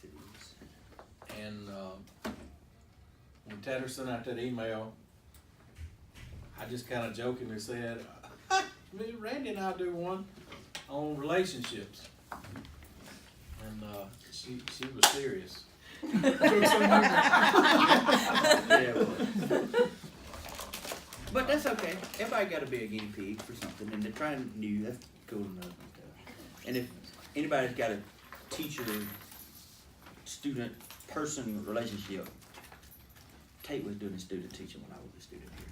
Yes, it is. And when Tanner sent out that email, I just kind of jokingly said, Randy and I do one on relationships. And she was serious. Yeah, well. But that's okay. Everybody got to be a guinea pig for something, and they're trying new. That's cool enough and stuff. And if anybody's got a teacher, student, person relationship, Tate was doing a student teaching when I was a student here.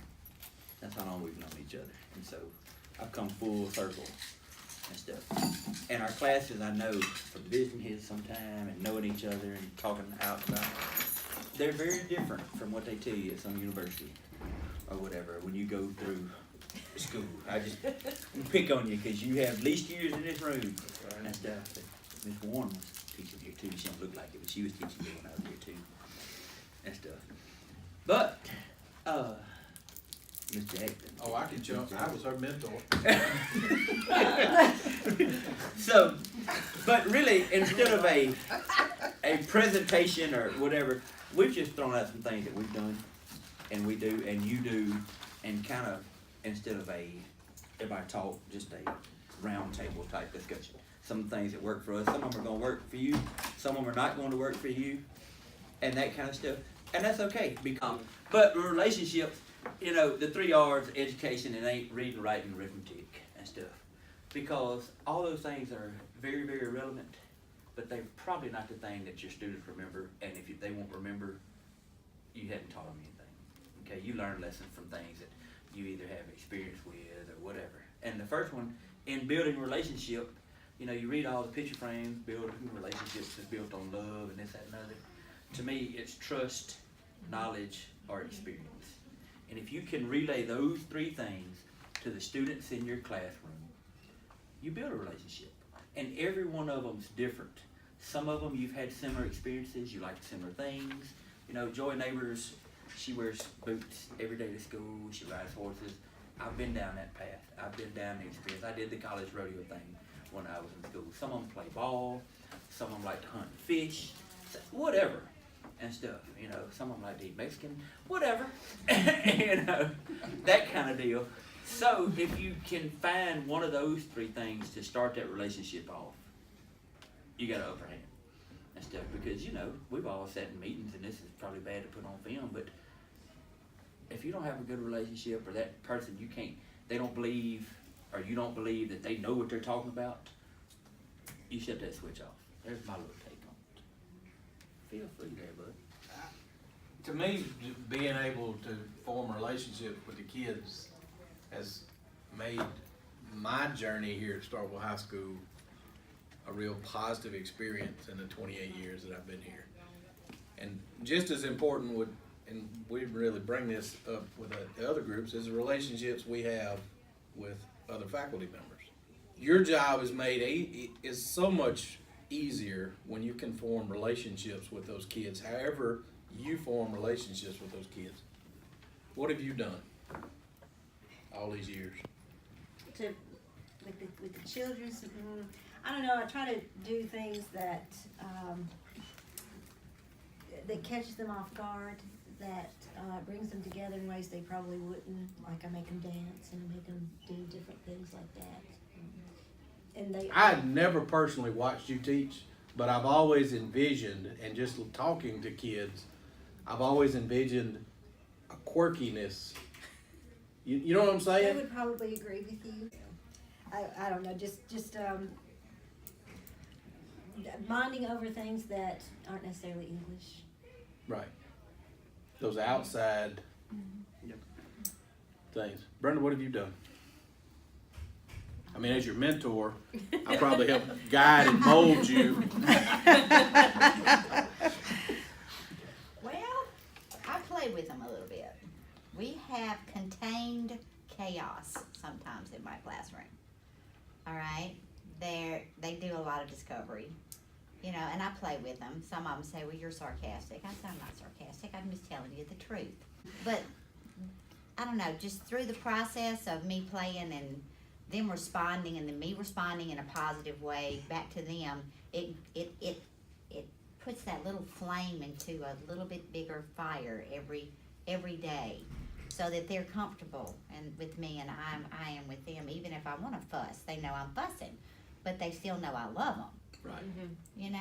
That's how long we've known each other, and so I've come full circle and stuff. And our classes, I know from visiting here sometime and knowing each other and talking out about, they're very different from what they tell you at some university or whatever when you go through school. I just pick on you because you have least years in this room and stuff. Miss Warren was teaching here too. She don't look like it, but she was teaching here when I was here too and stuff. But Miss Jackson. Oh, I can jump. I was her mentor. So, but really, instead of a presentation or whatever, we've just thrown out some things that we've done, and we do, and you do, and kind of, instead of everybody talk, just a round table type discussion. Some things that work for us, some of them are going to work for you, some of them are not going to work for you, and that kind of stuff. And that's okay, because, but relationships, you know, the 3 R's, education, and ain't reading, writing, arithmetic, and stuff. Because all those things are very, very relevant, but they're probably not the thing that your students remember, and if they won't remember, you hadn't taught them anything. Okay, you learn lessons from things that you either have experience with or whatever. And the first one, in building relationship, you know, you read all the picture frames, building relationships is built on love and this, that, and other. To me, it's trust, knowledge, or experience. And if you can relay those 3 things to the students in your classroom, you build a relationship. And every one of them's different. Some of them you've had similar experiences, you like similar things. You know, Joy Neighbors, she wears boots every day to school, she rides horses. I've been down that path. I've been down the experience. I did the college rodeo thing when I was in school. Some of them play ball, some of them like to hunt and fish, whatever. And stuff, you know, some of them like to eat Mexican, whatever, you know, that kind of deal. So if you can find one of those 3 things to start that relationship off, you got an upper hand and stuff. Because, you know, we've all sat in meetings, and this is probably bad to put on film, but if you don't have a good relationship, or that person they don't believe, or you don't believe that they know what they're talking about, you shut that switch off. There's my little take on it. Feel free there, bud. To me, being able to form a relationship with the kids has made my journey here at Starkville High School a real positive experience in the 28 years that I've been here. And just as important and we really bring this up with the other groups, is the relationships we have with other faculty members. Your job is so much easier when you can form relationships with those kids, however you form relationships with those kids. What have you done all these years? With the children, I don't know, I try to do things that that catches them off guard, that brings them together in ways they probably wouldn't. Like I make them dance and make them do different things like that. And I've never personally watched you teach, but I've always envisioned, and just talking to kids, I've always envisioned a quirkiness. You know what I'm saying? They would probably agree with you. I don't know, just bonding over things that aren't necessarily English. Right. Those outside Yep. things. Brenda, what have you done? I mean, as your mentor, I probably helped guide and mold you. Well, I play with them a little bit. We have contained chaos sometimes in my classroom. All right? They do a lot of discovery, you know, and I play with them. Some of them say, well, you're sarcastic. I say, I'm not sarcastic. I'm just telling you the truth. But, I don't know, just through the process of me playing and them responding and then me responding in a positive way back to them, it puts that little flame into a little bit bigger fire every day, so that they're comfortable and with me, and I am with them. Even if I want to fuss, they know I'm fussing, but they still know I love them. Right. You know,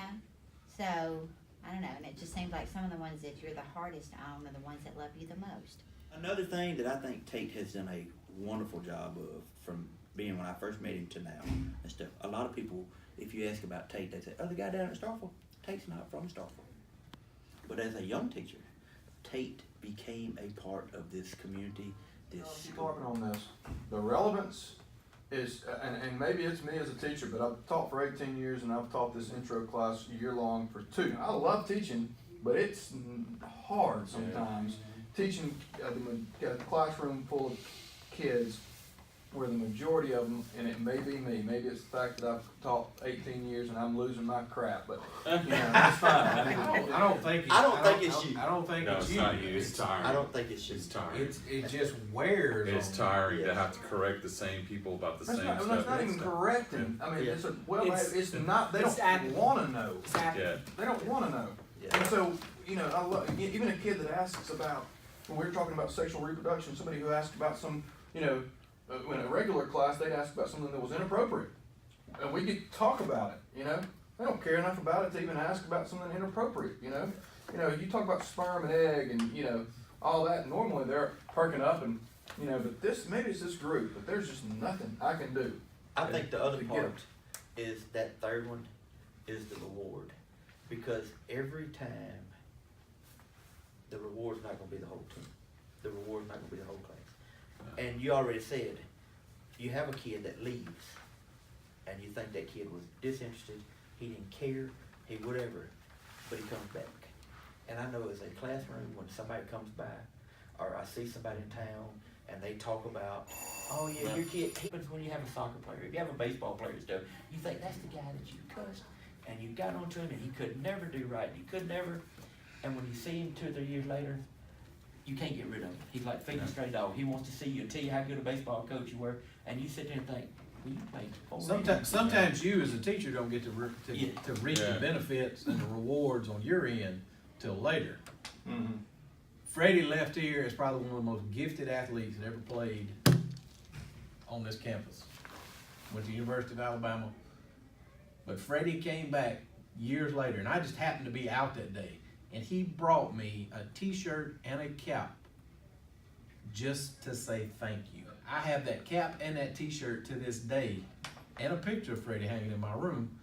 so I don't know, and it just seems like some of the ones that you're the hardest on are the ones that love you the most. Another thing that I think Tate has done a wonderful job of, from being when I first met him to now and stuff. A lot of people, if you ask about Tate, they say, "Oh, the guy down at Starkville." Tate's not from Starkville. But as a young teacher, Tate became a part of this community. This Keep harping on this. The relevance is, and maybe it's me as a teacher, but I've taught for 18 years and I've taught this intro class year long for 2. I love teaching, but it's hard sometimes. Teaching a classroom full of kids where the majority of them, and it may be me, maybe it's the fact that I've taught 18 years and I'm losing my crap, but you know, it's fine. I don't think it's, I don't think it's you. I don't think No, it's it's you. not you. It's tiring. I don't think it's It's just. tiring. It just wears It's on tiring to Yes. have to correct the same people about the That's same not, stuff. that's not even correcting. I mean, Yeah. it's a, well, It's- it's not, they it's don't active. wanna know. Yeah. They don't wanna know. Yeah. And so, you know, I love, even a kid that asks about, when we were talking about sexual reproduction, somebody who asked about some, you know, in a regular class, they'd ask about something that was inappropriate. And we could talk about it, you know? They don't care enough about it to even ask about something inappropriate, you know? You know, you talk about sperm and egg and, you know, all that, normally they're perking up and, you know, but this, maybe it's this group, but there's just nothing I can do. I think the other To part get- is that third one is the reward. Because every time, the reward's not gonna be the whole team. The reward's not gonna be the whole class. And you already said, you have a kid that leaves, and you think that kid was disinterested, he didn't care, he whatever, but he comes back. And I know as a classroom, when somebody comes by, or I see somebody in town, and they talk about, "Oh yeah, your kid," happens when you have a soccer player, if you have a baseball player and stuff, you think that's the guy that you cussed, and you got onto him, and he could never do right, you could never, and when you see him 2 or 3 years later, you can't get rid of him. He's like feeding a stray dog. He wants to see you and tell you how good a baseball coach you were, and you sit there and think, "Well, you played 4 years." Sometimes you as a teacher don't get to Yeah. to reap the Yeah. benefits and the rewards on your end till later. Mm-hmm. Freddie left here as probably one of the most gifted athletes that ever played on this campus. Went to the University of Alabama. But Freddie came back years later, and I just happened to be out that day. And he brought me a t-shirt and a cap just to say thank you. I have that cap and that t-shirt to this day, and a picture of Freddie hanging in my room,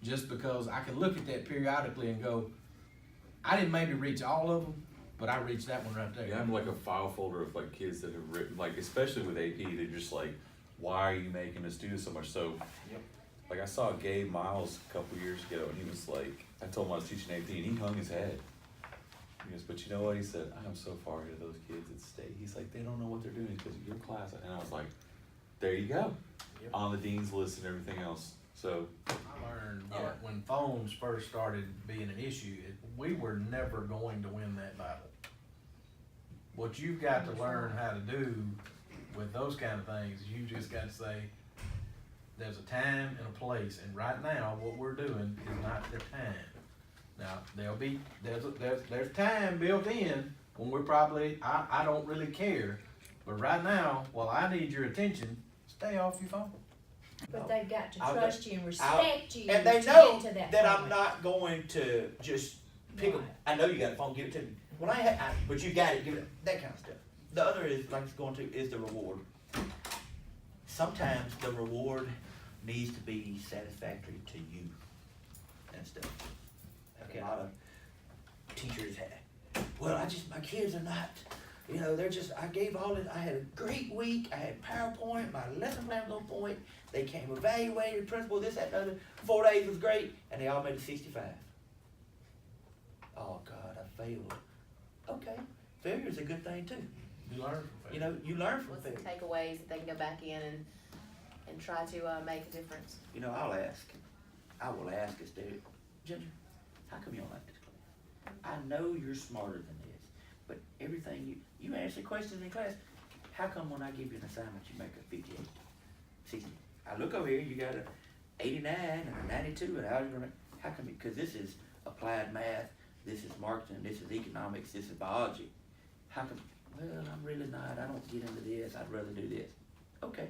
just because I can look at that periodically and go, I didn't maybe reach all of them, but I reached that one right there. Yeah, I have like a file folder of like kids that have written, like especially with AP, they're just like, why are you making us do this so much? So, like I saw Gabe Miles a couple years ago, and he was like, I told him I was teaching AP, and he hung his head. He goes, but you know what? He said, I am so far ahead of those kids at state. He's like, they don't know what they're doing because of your class. And I was like, there you go, on the dean's list and everything else. So, I learned that when phones first started being an issue, we were never going to win that battle. What you've got to learn how to do with those kind of things is you just got to say, there's a time and a place, and right now what we're doing is not the time. Now there's time built in when we're probably I don't really care, but right now, while I need your attention, stay off your phone. But they've got to I'll- trust you and respect you And they to know get to that that I'm point. not going to just pick 'em. Right. I know you got a phone, give it to me. When but you got it, give it, that kind of stuff. The other is, like it's going to, is the reward. Sometimes the reward needs to be satisfactory to you and stuff. Okay, a lot of teachers have, well, my kids are not, you know, they're just, I gave all it, I had a great week, I had PowerPoint, my lesson plan was on point, they came evaluated, principal, this, that, and the other, 4 days was great, and they all made a 65. Oh God, I failed. Okay, failure is a good thing too. You learn from You know, you learn from What's the failure. takeaways that they can go back in and try to make a difference? You know, I will ask instead, Ginger, how come you don't like this class? I know you're smarter than this, but everything you answer questions in class, how come when I give you an assignment you make a 58, 60? I look over here, you got a 89 and a 92 and algebra. How come? Because this is applied math, this is marketing, this is economics, this is biology. How come, well, I'm really not, I don't get into this, I'd rather do this. Okay,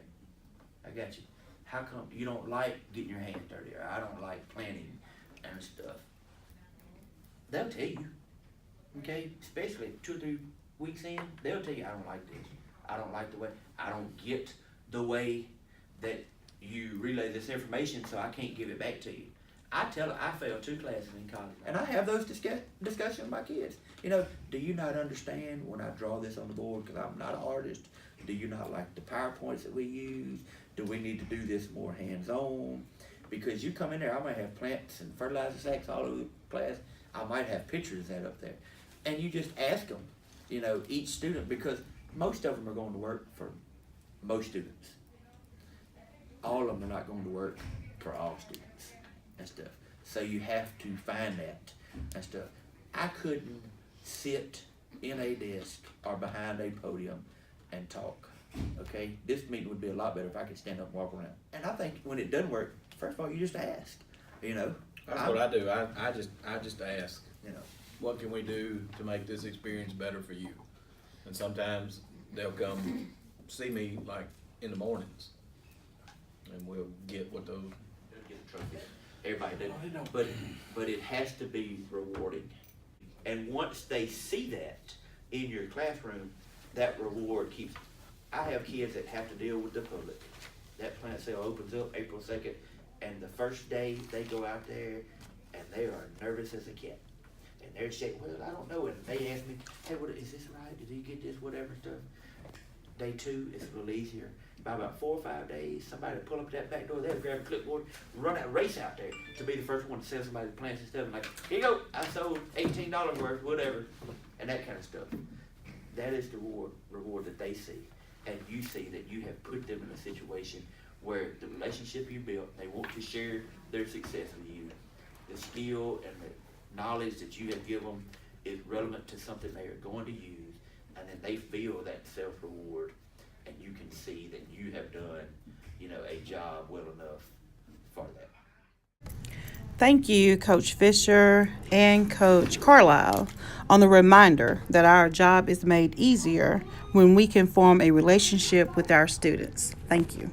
I got you. How come you don't like getting your hands dirty, or I don't like planning and stuff? They'll tell you, okay, especially 2 or 3 weeks in, they'll tell you, I don't like this. I don't like the way, I don't get the way that you relay this information, so I can't give it back to you. I failed 2 classes in college, and I have those discussions with my kids. You know, do you not understand when I draw this on the board, because I'm not an artist? Do you not like the PowerPoints that we use? Do we need to do this more hands-on? Because you come in there, I might have plants and fertilizer sacks all over the class. I might have pictures of that up there. And you just ask them, you know, each student, because most of them are going to work for most students. All of them are not going to work for all students and stuff. So you have to find that and stuff. I couldn't sit in a desk or behind a podium and talk, okay? This meeting would be a lot better if I could stand up and walk around. And I think when it doesn't work, first of all, you just ask, you know? That's what I do. I just ask, You know, what can we do to make this experience better for you? And sometimes they'll come see me like in the mornings, and we'll get what those. they'll get a trophy. Everybody do. But it has to be rewarding. And once they see that in your classroom, that reward keeps. I have kids that have to deal with the public. That plant sale opens up April 2nd, and the first day they go out there, and they are nervous as a cat. And they're saying, well, I don't know. And they ask me, hey, what, is this right? Did he get this, whatever stuff? Day 2 is a little easier. By about 4 or 5 days, somebody will pull up that back door, they'll grab a clipboard, run out, race out there to be the first one to sell somebody the plants and stuff. And like, here you go, I sold $18 worth, whatever, and that kind of stuff. That is the reward that they see. And you see that you have put them in a situation where the relationship you built, they want to share their success with you. The skill and the knowledge that you have given them is relevant to something they are going to use, and then they feel that self-reward, and you can see that you have done, you know, a job well enough for that. Thank you, Coach Fisher and Coach Carlisle, on the reminder that our job is made easier when we can form a relationship with our students. Thank you.